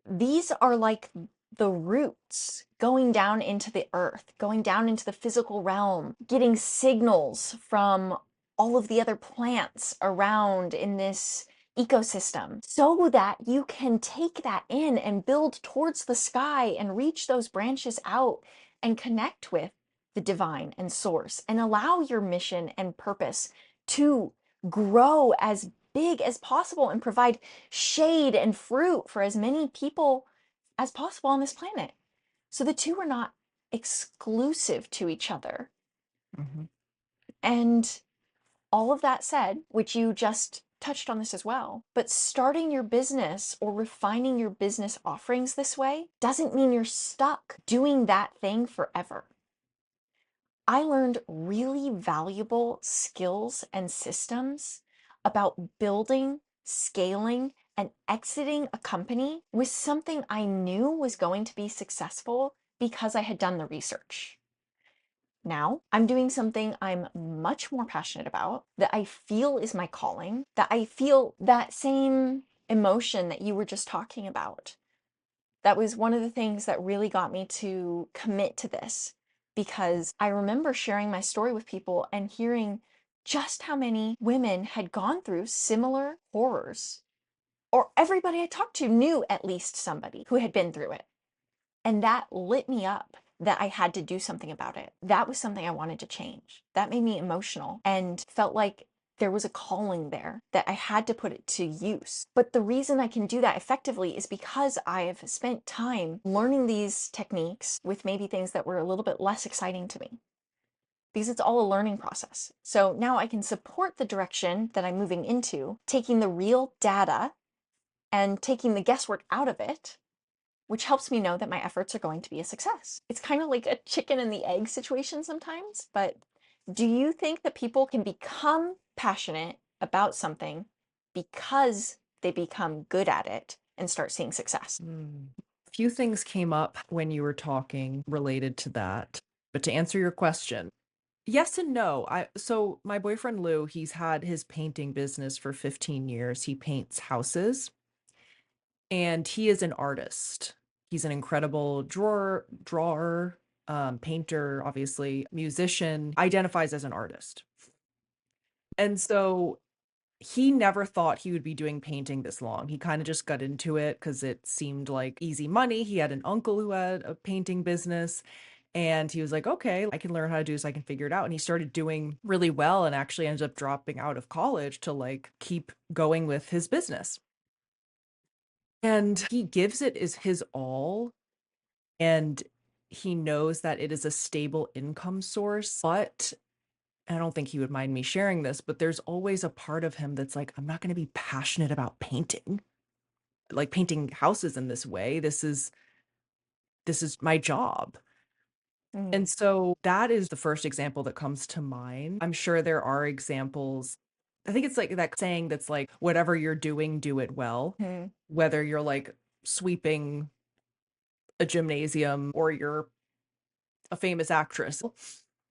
These are like the roots going down into the earth, going down into the physical realm, getting signals from all of the other plants around in this ecosystem so that you can take that in and build towards the sky and reach those branches out and connect with the divine and source and allow your mission and purpose to grow as big as possible and provide shade and fruit for as many people as possible on this planet. So the two are not exclusive to each other. Mhm. And all of that said, which you just touched on this as well, but starting your business or refining your business offerings this way doesn't mean you're stuck doing that thing forever. I learned really valuable skills and systems about building, scaling, and exiting a company with something I knew was going to be successful because I had done the research. Now I'm doing something I'm much more passionate about, that I feel is my calling, that I feel that same emotion that you were just talking about. That was one of the things that really got me to commit to this because I remember sharing my story with people and hearing just how many women had gone through similar horrors. Or everybody I talked to knew at least somebody who had been through it. And that lit me up that I had to do something about it. That was something I wanted to change. That made me emotional and felt like there was a calling there that I had to put it to use. But the reason I can do that effectively is because I have spent time learning these techniques with maybe things that were a little bit less exciting to me. Because it's all a learning process. So now I can support the direction that I'm moving into, taking the real data and taking the guesswork out of it, which helps me know that my efforts are going to be a success. It's kind of like a chicken and the egg situation sometimes, but do you think that people can become passionate about something because they become good at it and start seeing success? A few things came up when you were talking related to that. But to answer your question, yes and no. So my boyfriend Lou, he's had his painting business for 15 years. He paints houses and he is an artist. He's an incredible drawer, painter, obviously, musician, identifies as an artist. And so he never thought he would be doing painting this long. He kind of just got into it because it seemed like easy money. He had an uncle who had a painting business. And he was like, okay, I can learn how to do this. I can figure it out. And he started doing really well and actually ended up dropping out of college to like keep going with his business. And he gives it is his all. And he knows that it is a stable income source. But I don't think he would mind me sharing this, but there's always a part of him that's like, I'm not going to be passionate about painting, like painting houses in this way. This is my job. And Mm. so that is the first example that comes to mind. I'm sure there are examples. I think it's like that saying that's like, whatever you're doing, do it well. Hmm. Whether you're like sweeping a gymnasium or you're a famous actress,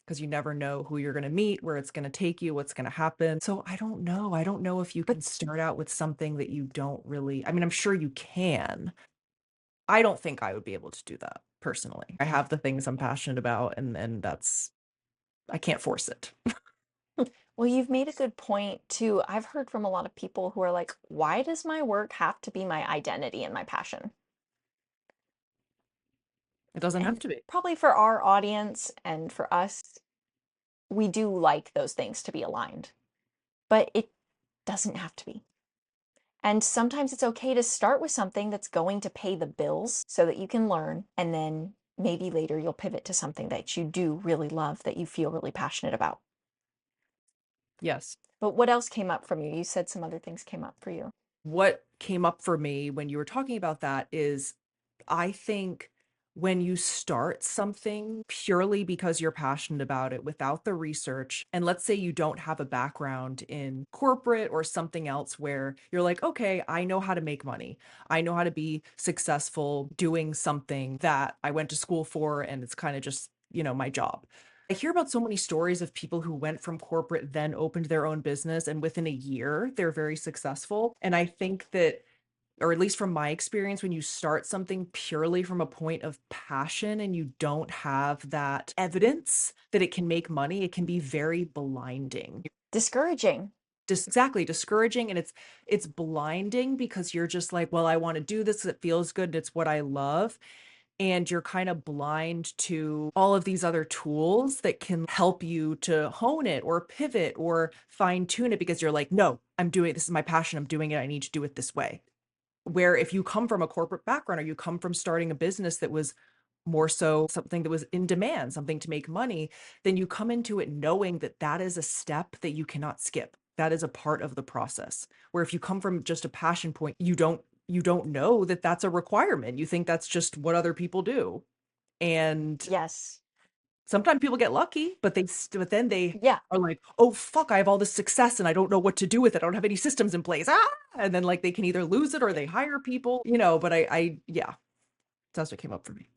because you never know who you're going to meet, where it's going to take you, what's going to happen. So I don't know. I don't know if you But can start out with something that you don't really, I mean, I'm sure you can. I don't think I would be able to do that personally. I have the things I'm passionate about and that's I can't force it. well, you've made a good point too. I've heard from a lot of people who are like, why does my work have to be my identity and my passion? It doesn't have And to be. probably for our audience and for us, we do like those things to be aligned, but it doesn't have to be. And sometimes it's okay to start with something that's going to pay the bills so that you can learn, and then maybe later you'll pivot to something that you do really love, that you feel really passionate about. Yes. But what else came up from you? You said some other things came up for you. What came up for me when you were talking about that is I think when you start something purely because you're passionate about it without the research, and let's say you don't have a background in corporate or something else where you're like, okay, I know how to make money. I know how to be successful doing something that I went to school for, and it's kind of just, my job. I hear about so many stories of people who went from corporate, then opened their own business, and within a year, they're very successful. And I think that, or at least from my experience, when you start something purely from a point of passion and you don't have that evidence that it can make money, it can be very blinding. Discouraging. Just exactly discouraging, and it's blinding because you're just like, well, I want to do this, it feels good, it's what I love, and you're kind of blind to all of these other tools that can help you to hone it or pivot or fine tune it because you're like, no, this is my passion, I'm doing it, I need to do it this way. Where if you come from a corporate background or you come from starting a business that was more so something that was in demand, something to make money, then you come into it knowing that that is a step that you cannot skip. That is a part of the process. Where if you come from just a passion point, you don't know that that's a requirement. You think that's just what other people do. And Yes. sometimes people get lucky, but then they Yeah. are like, "Oh fuck, I have all this success and I don't know what to do with it. I don't have any systems in place." Ah! And then like they can either lose it or they hire people, but yeah, that's what came up for me.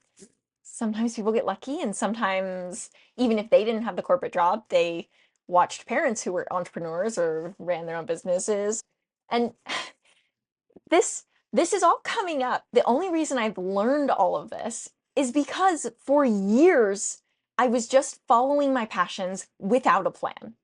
Sometimes people get lucky, and sometimes, even if they didn't have the corporate job, they watched parents who were entrepreneurs or ran their own businesses. And this This is all coming up. The only reason I've learned all of this is because for years I was just following my passions without a plan.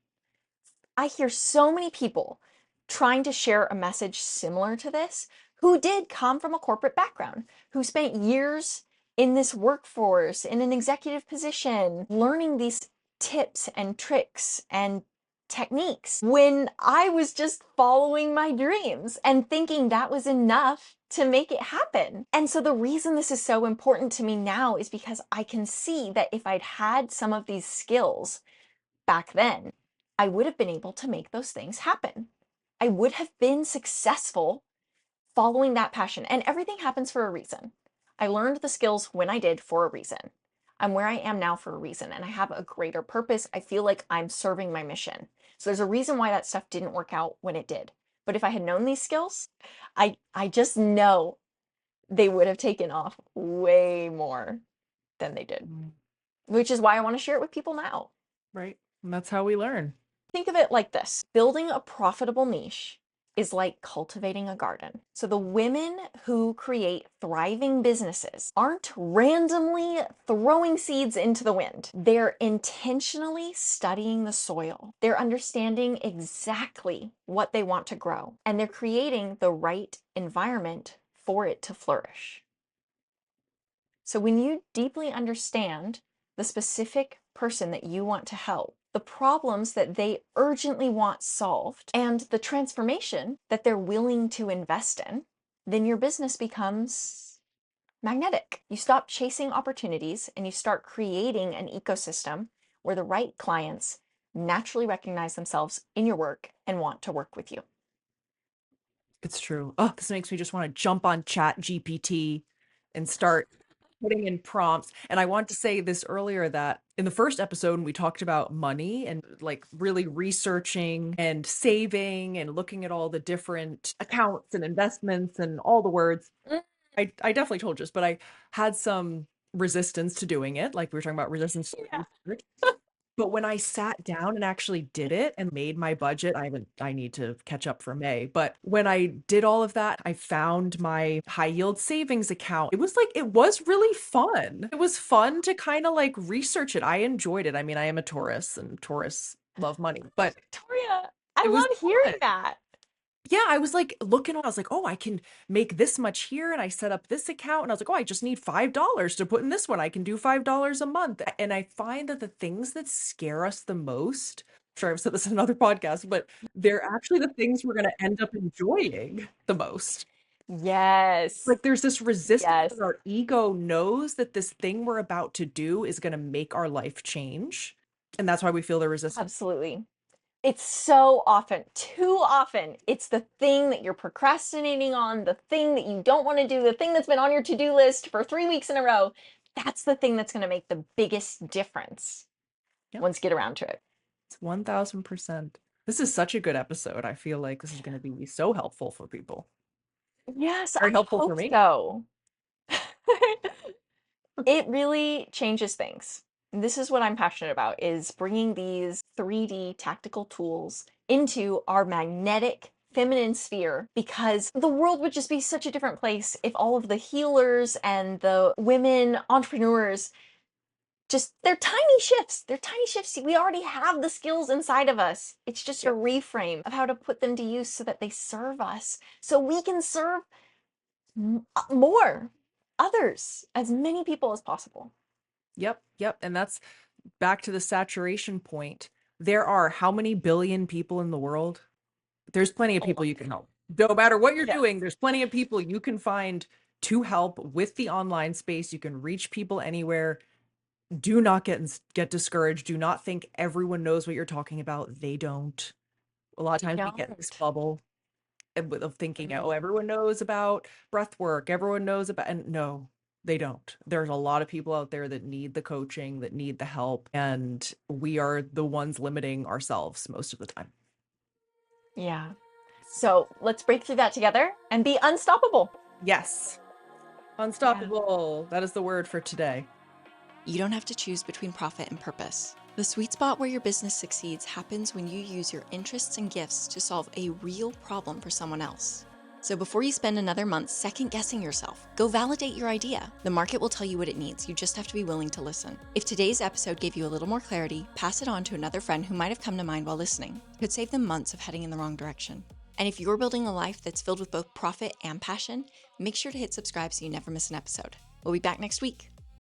I hear so many people trying to share a message similar to this who did come from a corporate background, who spent years in this workforce, in an executive position, learning these tips and tricks and techniques when I was just following my dreams and thinking that was enough to make it happen. And so the reason this is so important to me now is because I can see that if I'd had some of these skills back then, I would have been able to make those things happen. I would have been successful following that passion. And everything happens for a reason. I learned the skills when I did for a reason. I'm where I am now for a reason, and I have a greater purpose. I feel like I'm serving my mission. So there's a reason why that stuff didn't work out when it did. But if I had known these skills, I just know they would have taken off way more than they did, which is why I want to share it with people now. Right. And that's how we learn. Think of it like this. Building a profitable niche is like cultivating a garden. So the women who create thriving businesses aren't randomly throwing seeds into the wind. They're intentionally studying the soil. They're understanding exactly what they want to grow, and they're creating the right environment for it to flourish. So when you deeply understand the specific person that you want to help, the problems that they urgently want solved, and the transformation that they're willing to invest in, then your business becomes magnetic. You stop chasing opportunities and you start creating an ecosystem where the right clients naturally recognize themselves in your work and want to work with you. It's true. Oh, this makes me just want to jump on Chat GPT and start putting in prompts. And I want to say this earlier that in the first episode, when we talked about money and like really researching and saving and looking at all the different accounts and investments and all the words, I definitely told you this, but I had some resistance to doing it. Like we were talking about resistance to Yeah. research. But when I sat down and actually did it and made my budget, I need to catch up for May. But when I did all of that, I found my high yield savings account. It was really fun. It was fun to kind of like research it. I enjoyed it. I mean, I am a Taurus and Taurus love money, but Victoria, it I was love hearing fun. that. Yeah, I was like looking, I was like, oh, I can make this much here. And I set up this account and I was like, oh, I just need $5 to put in this one. I can do $5 a month. And I find that the things that scare us the most, I'm sure I've said this in another podcast, but they're actually the things we're going to end up enjoying the most. Yes. Like there's this resistance Yes. that our ego knows that this thing we're about to do is going to make our life change. And that's why we feel the resistance. Absolutely. It's so often, too often, it's the thing that you're procrastinating on, the thing that you don't want to do, the thing that's been on your to-do list for 3 weeks in a row. That's the thing that's going to make the biggest difference Yep. once you get around to it. It's 1000%. This is such a good episode. I feel like this is going to be so helpful for people. Yes, Very I helpful for hope me. so. It really changes things. This is what I'm passionate about, is bringing these 3D tactical tools into our magnetic feminine sphere, because the world would just be such a different place if all of the healers and the women entrepreneurs just, they're tiny shifts. They're tiny shifts. We already have the skills inside of us. It's just a Yep. reframe of how to put them to use so that they serve us, so we can serve more others, as many people as possible. Yep. Yep. And that's back to the saturation point. There are how many billion people in the world? There's plenty of A people lot. you can help. No matter what you're Yes. doing, there's plenty of people you can find to help with the online space. You can reach people anywhere. Do not get discouraged. Do not think everyone knows what you're talking about. They don't. A lot of They times we get in this don't. bubble of thinking, oh, Mhm. everyone knows about breath work, everyone knows about, and no, they don't. There's a lot of people out there that need the coaching, that need the help, and we are the ones limiting ourselves most of the time. Yeah. So let's break through that together and be unstoppable. Yes, Yeah. unstoppable. That is the word for today. You don't have to choose between profit and purpose. The sweet spot where your business succeeds happens when you use your interests and gifts to solve a real problem for someone else. So before you spend another month second guessing yourself, go validate your idea. The market will tell you what it needs. You just have to be willing to listen. If today's episode gave you a little more clarity, pass it on to another friend who might have come to mind while listening. It could save them months of heading in the wrong direction. And if you're building a life that's filled with both profit and passion, make sure to hit subscribe so you never miss an episode. We'll be back next week.